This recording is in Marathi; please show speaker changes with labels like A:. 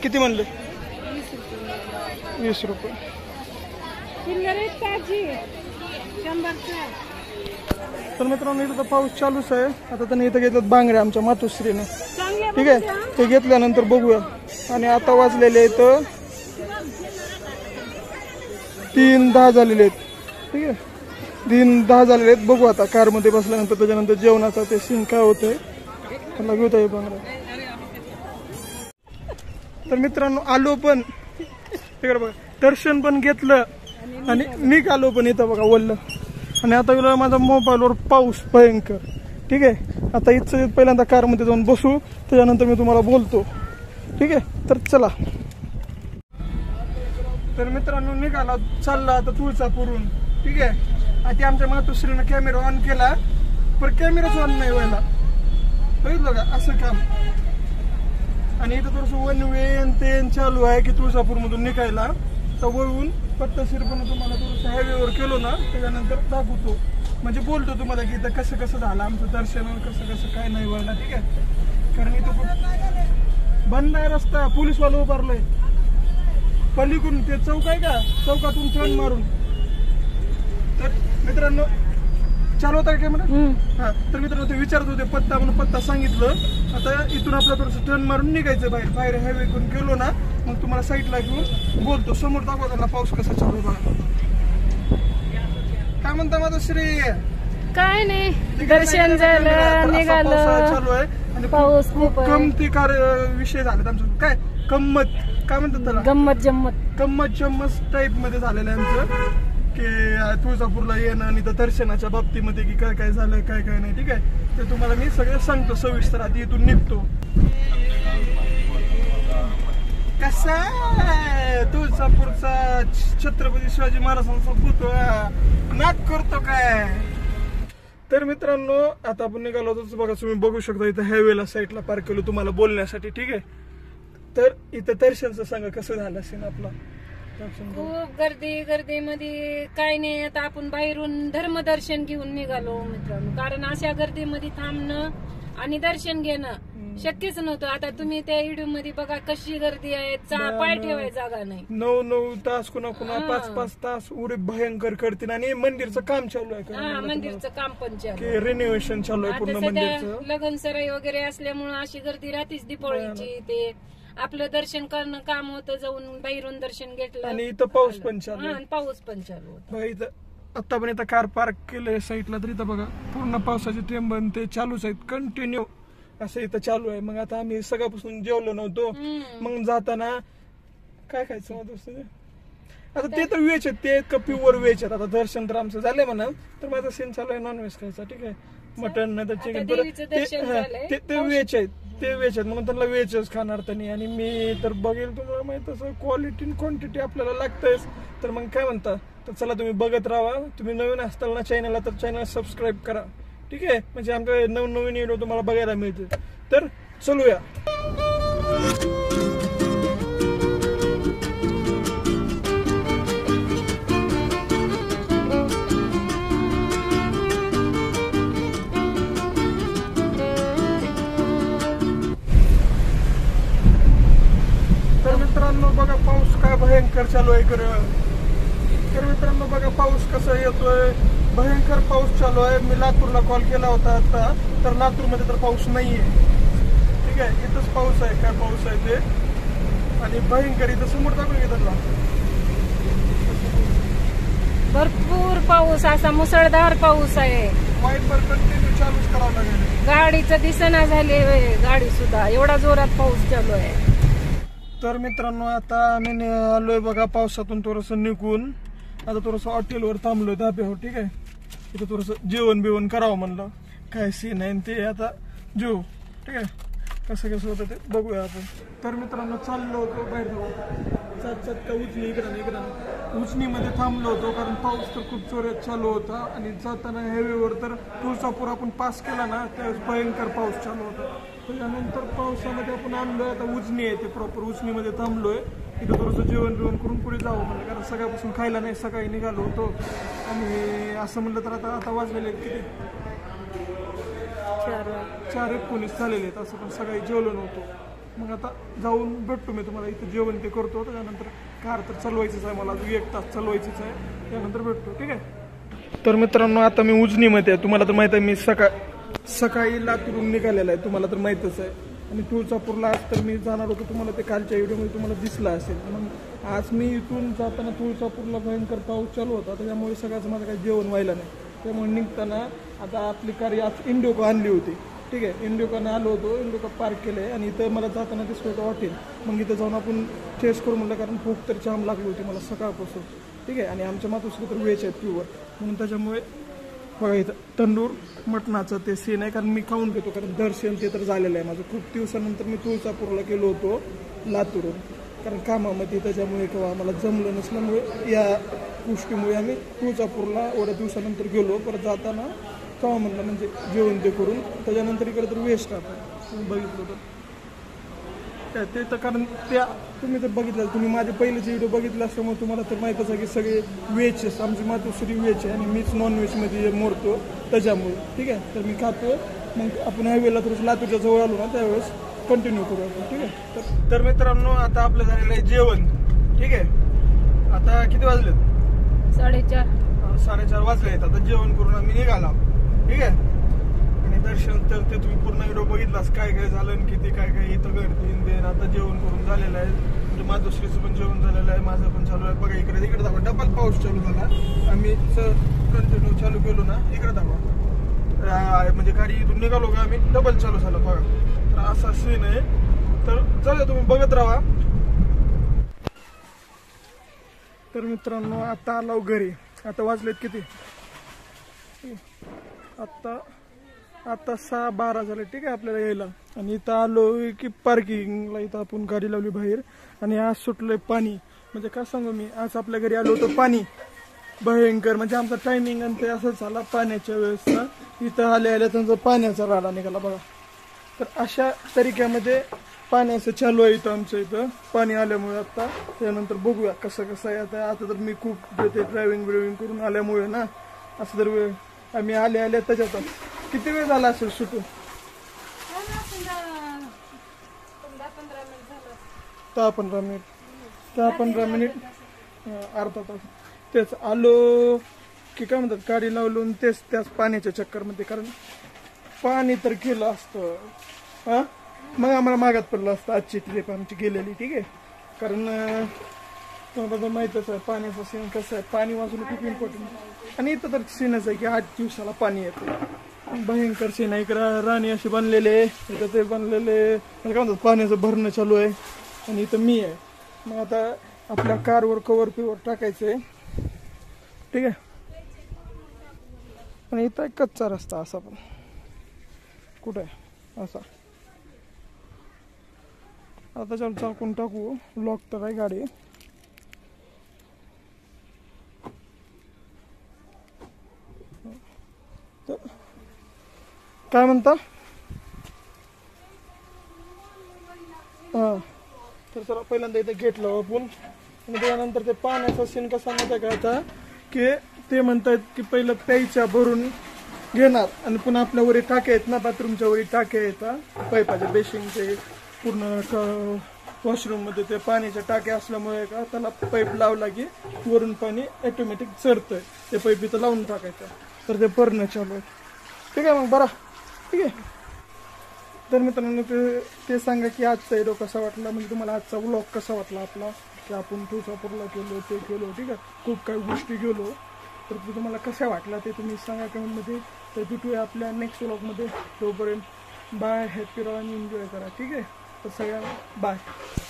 A: किती म्हणले? 20 रुपये. तर मित्रांनो इथं पाऊस चालूच आहे. आता त्यांनी इथं घेतलं बांगड्या आमच्या मातोश्रीने. ठीक आहे, ते घेतल्यानंतर बघूया. आणि आता वाजलेले इथं 3:10 झालेले आहेत. ठीक आहे, 3:10 झालेले आहेत. बघू आता कारमध्ये बसल्यानंतर त्याच्यानंतर जेवणाचा ते सीन काय होतंय त्याला घेऊत आहे बांगड्या. तर मित्रांनो आलो पण तिकडे बघा, दर्शन पण घेतलं आणि निघालो पण इथं बघा वल्ल. आणि आता गेलो माझ्या मोबाईलवर पाऊस भयंकर. ठीक आहे, आता इथं पहिल्यांदा कारमध्ये जाऊन बसू, त्याच्यानंतर मी तुम्हाला बोलतो. ठीक आहे, तर चला. तर मित्रांनो निघाला चालला आता तुळजापूरहून. ठीक आहे, आता आमच्या मातोश्रीनं कॅमेरा ऑन केला पण कॅमेराच ऑन नाही व्हायला. बघितलं का असं काम. आणि इथं थोडंसं वन वे ते चालू आहे की तुळजापूरमधून निघायला. तर वळून पट्टशीरपणे तुम्हाला थोडंसं हायवेवर केलो ना त्याच्यानंतर दाखवतो, म्हणजे बोलतो तुम्हाला की इथं कसं कसं झालं आमचं दर्शन, कसं कसं काय नाही व्हायला. ठीक आहे, कारण इथं बंद आहे रस्ता, पोलीसवाला उभारलोय पलीकडून. ते चौक आहे का, चौकातून टर्न मारून. तर मित्रांनो चालू होता का कॅमेरा? हा, तर मित्रांनो ते विचारत होते पत्ता, म्हणून पत्ता सांगितलं. आता इथून आपलं थोडंसं टर्न मारून निघायचं बाहेर. बाहेर हायवे करून गेलो ना मग तुम्हाला साईडला घेऊन बोलतो. समोर दाखवा त्यांना पाऊस कसा चालू आहे बघा. काय म्हणता माझं श्री?
B: काय नाही, दर्शन झालं, निघालं.
A: चालू आहे आणि पाऊस खूप गमतीकार विषय झालेत आमचं. काय गंमत काय म्हणतात त्याला,
B: गंमत जम्मत
A: गंमत जम्मत टाईप मध्ये झालेलं आहे आमचं की तुळजापूरला येणं आणि तर दर्शनाच्या बाबतीमध्ये की काय काय झालं काय काय नाही. ठीक आहे, ते तुम्हाला मी सगळं सांगतो सविस्तर. आधी इथून निघतो. कसा तुळजापूरचा छत्रपती शिवाजी महाराजांचा पुतळा नाट करतो काय. तर मित्रांनो आता आपण निघालो होतो बघा, तुम्ही बघू शकता इथं हायवेला साईडला पार्क केलो तुम्हाला बोलण्यासाठी. ठीक आहे, तर इथं दर्शनचं सांगा कसं झालं असेल आपला.
B: खूप गर्दीमध्ये काय नाही. आता आपण बाहेरून धर्मदर्शन घेऊन निघालो मित्रांनो, कारण अशा गर्दीमध्ये थांबणं आणि दर्शन घेणं शक्यच नव्हतं. आता तुम्ही त्या व्हिडिओ मध्ये बघा कशी गर्दी आहे, पाय ठेवायची जागा नाही.
A: 9 तास कुणा 5 तास उडे भयंकर करतील. आणि मंदिरचं काम चालू आहे,
B: मंदिरचं काम पण चालू,
A: रिनोव्हेशन चालू आहे पूर्ण मंदिरचं.
B: लग्न सराई वगैरे असल्यामुळे अशी गर्दी राहतीच दीपावळीची. ते आपलं दर्शन करणं काम होतं, जाऊन बाहेरून दर्शन घेतलं.
A: आणि इथं पाऊस पण चालू आहे,
B: पाऊस पण चालू होता.
A: इथं आता पण इथं कार पार्क केलंय साईडला, तर इथं बघा पूर्ण पावसाचे थेंब ते चालूच आहेत कंटिन्यू असं इथं चालू आहे. मग आता आम्ही सकाळपासून जेवलो नव्हतो, मग जाताना काय खायचं मग आता ते तर वेच आहेत, ते कपीवर वेच आहेत. आता दर्शन तर आमचं झालंय म्हणा, तर माझा सीन चालू आहे नॉनव्हेज खायचा. ठीक आहे, मटन नाही तर चिकन, ते वेच आहेत, ते वेच आहेत. मग त्यांना वेचच खाणार त्यांनी. आणि मी तर बघेल तुम्हाला माहित असं क्वालिटी क्वांटिटी आपल्याला लागतंयच. तर मग काय म्हणता, तर चला तुम्ही बघत राहा. तुम्ही नवीन असताल ना चॅनलला तर चॅनल सबस्क्राईब करा. ठीक आहे, म्हणजे आमचे नवीन व्हिडिओ तुम्हाला बघायला मिळते. तर चलूया. तर मित्रांनो बघा पाऊस काय भयंकर चालू आहे. तर मित्रांनो बघा पाऊस कसा येतोय, भयंकर पाऊस चालू आहे. मी लातूरला कॉल केला होता आता, तर लातूरमध्ये तर पाऊस नाहीये. ठीक आहे, इथंच पाऊस आहे. काय पाऊस आहे ते, आणि भयंकर इथं समोर दाखवून घेतला
B: भरपूर पाऊस, असा मुसळधार पाऊस आहे.
A: वाईटवर कंटिन्यू चालूच करावं लागेल.
B: गाडीचं दिसेना झाले, गाडी सुद्धा एवढा जोरात पाऊस चालू आहे.
A: तर मित्रांनो आता आम्ही आलोय बघा पावसातून थोडंसं निघून. आता थोडंसं हॉटेलवर थांबलोय धाब्यावर. ठीक आहे, इथं थोडंसं जेवण बिवण करावं म्हणलं. काय सीन आहे ते आता जेव. ठीक आहे, कसं कसं होतं ते बघूया आपण. तर मित्रांनो चाललो होतो बाहेर जाऊ का उचनी उचनीमध्ये थांबलो होतो, कारण पाऊस तर खूप जोरात चालू होता. आणि जाताना हायवेवर तर तुळजापूर आपण पास केला ना त्यावेळेस भयंकर पाऊस चालू होता. त्याच्यानंतर पावसामध्ये आपण आणलोय आता उजनी आहे, ते प्रॉपर उजनीमध्ये थांबलोय. इथं थोडंसं जेवण बिवण करून पुढे जावं म्हणलं, कारण सकाळपासून खायला नाही. सकाळी निघालो होतो आणि असं म्हणलं तर आता वाजलेले किती 4:19 झालेले आहेत. असं पण सकाळी जेवलो नव्हतो. मग आता जाऊन भेटतो मी तुम्हाला, इथं जेवण ते करतो, त्याच्यानंतर कार तर चालवायचंच आहे मला, अजून 1 तास चालवायचंच आहे, त्यानंतर भेटतो, ठीक आहे. तर मित्रांनो आता मी उजनीमध्ये आहे, तुम्हाला तर माहित आहे मी सकाळी लातूरून निघालेला आहे, तुम्हाला तर माहीतच आहे. आणि तुळजापूरला आज तर मी जाणार होतो, तुम्हाला ते कालच्या व्हिडिओमध्ये तुम्हाला दिसलं असेल. मग आज मी इथून जाताना तुळजापूरला भयंकर पाऊस चालू होता, त्याच्यामुळे सगळ्याचं माझं काही जेवण व्हायला नाही. त्यामुळे निघताना आता आपली कार आज इंडिओका आणली होती, ठीक आहे. इंडिओकानं आलो होतो, इंडिओका पार्क केलं आहे आणि इथं मला जाताना दिसलं होतं हॉटेल. मग इथं जाऊन आपण टेस्ट करू म्हटलं, कारण भूक तर जाम लागली होती मला सकाळपासून, ठीक आहे. आणि आमच्या मातोश्री तर व्हेज आहेत प्युअर, म्हणून त्याच्यामुळे बघा इथं तंदूर मटणाचं ते सीन आहे, कारण मी खाऊन घेतो, कारण दर्शन ते तर झालेलं आहे माझं. खूप दिवसानंतर मी तुळजापूरला गेलो होतो लातूरून, कारण कामामध्ये, त्याच्यामुळे किंवा आम्हाला जमलं नसल्यामुळे या गोष्टीमुळे आम्ही तुळजापूरला एवढ्या दिवसानंतर गेलो. परत जाताना केव्हा म्हणलं म्हणजे जेवण ते करून, त्याच्यानंतर इकडे तर वेस्ट आपण बघितलं तर काय ते तर, कारण त्या तुम्ही तर बघितलं, तुम्ही माझे पहिलेचे व्हिडिओ बघितले असल्यामुळे तुम्हाला तर माहीतच आहे की सगळे व्हेज, आमची मातोश्री व्हेज आहे आणि मीच नॉनव्हेजमध्ये मोडतो त्याच्यामुळे, ठीक आहे. तर मी खातो, मग आपण हायवेला थोडंसं लातूरच्या जवळ आलो ना त्यावेळेस कंटिन्यू करू आपण, ठीक आहे. तर मित्रांनो आता आपलं झालेलं आहे जेवण, ठीक आहे. आता किती वाजले? 4:30 वाजले आहेत. आता जेवण करून आम्ही निघाला, ठीक आहे. आणि दर्शन तर ते तुम्ही पूर्ण व्हिडिओ बघितलास, काय काय झालं आणि किती काय काय इथं घडतील देन. आता जेवण करून झालेलं आहे, म्हणजे मातोश्रीचं पण जेवण झालेलं आहे, माझं पण चालू आहे. बघा इकडे तिकडे दाखवा, डबल पाऊस चालू झाला, आम्ही कंटिन्यू चालू केलो ना, इकडे दाखवा, म्हणजे गाडी इथून निघालो का आम्ही डबल चालू झालं बघा. तर असा सीन आहे, तर चला तुम्ही बघत राहा. तर मित्रांनो आता आलो घरी, आता वाजलेत किती, आता 6:12 झाले, ठीक आहे आपल्याला यायला. आणि इथं आलो की पार्किंगला, इथं आपण गाडी लावली बाहेर. आणि आज सुटलंय पाणी, म्हणजे काय सांगू मी, आज आपल्या घरी आलो होतं पाणी भयंकर, म्हणजे आमचा टायमिंग आणि ते असं झाला पाण्याच्या वेळेस. इथं आल्या त्यांचा पाण्याचा राडा निघाला बघा. तर अशा तरीक्यामध्ये पाण्याचं चालू आहे इथं आमच्या इथं पाणी आल्यामुळे. आता त्यानंतर बघूया कसं आहे. आता तर मी खूप ड्रायव्हिंग करून आल्यामुळे ना, असं तर वेळ आम्ही आल्या त्याच्यात किती वेळ झाला असेल सुटून? 10-15 मिनिट, अर्धा तास. तेच आलो की काय म्हणतात, गाडी लावलून त्याच पाण्याच्या चक्करमध्ये, कारण पाणी तर गेलं असतं हा, मग आम्हाला मागात पडलं असतं आजची ट्रिप आमची गेलेली, ठीक आहे. कारण तुम्हाला माहीतच आहे पाण्याचा सीन कसं आहे, पाणी वाचणं खूप इम्पॉर्टंट. आणि इथं तर सीनच आहे की 8 दिवसाला पाणी येतं, भयंकर सीन आहे. इकडं राणी अशी बनलेले, इथं ते बनलेले काय म्हणतात पाण्याचं भरणं चालू आहे. आणि इथं मी आहे, मग आता आपल्या कारवर कवर पिवर टाकायचं आहे, ठीक आहे. आणि इथं एक कच्चा रस्ता असा, पण कुठं आहे असा, आता चल चाकून टाकू, लॉक तर आहे गाडी. काय म्हणता? हा, तर चला पहिल्यांदा इथे गेट लावू आपण. आणि त्यानंतर ते पाण्याचा सीन कसा माहिती का आता, की ते म्हणतात की पहिलं प्यायच्या भरून घेणार आणि पुन्हा आपल्या वरी टाक्या आहेत ना, बाथरूमच्या वरी टाक्या येतात पाईपाच्या, बेसिंगचे पूर्ण वॉशरूम मध्ये ते पाण्याच्या टाक्या असल्यामुळे का त्याला पाईप लावला की वरून पाणी ऑटोमॅटिक चढतंय, ते पाईप इथं लावून टाकायचं. तर ते भरणं चालू आहे, ठीक आहे. मग बरं, ठीक आहे. तर मित्रांनो ते सांगा की आजचा व्हिडिओ कसा वाटला, म्हणजे तुम्हाला आजचा व्लॉग कसा वाटला आपला, की आपण तुळजापूरला गेलो ते केलो, ठीक आहे. खूप काही गोष्टी गेलो, तर ते तुम्हाला कशा वाटला ते तुम्ही सांगा कमेंटमध्ये. तर भेटूया आपल्या नेक्स्ट व्लॉगमध्ये, तोपर्यंत बाय, हॅपी राहा आणि एन्जॉय करा, ठीक आहे. तर सगळ्यांना बाय.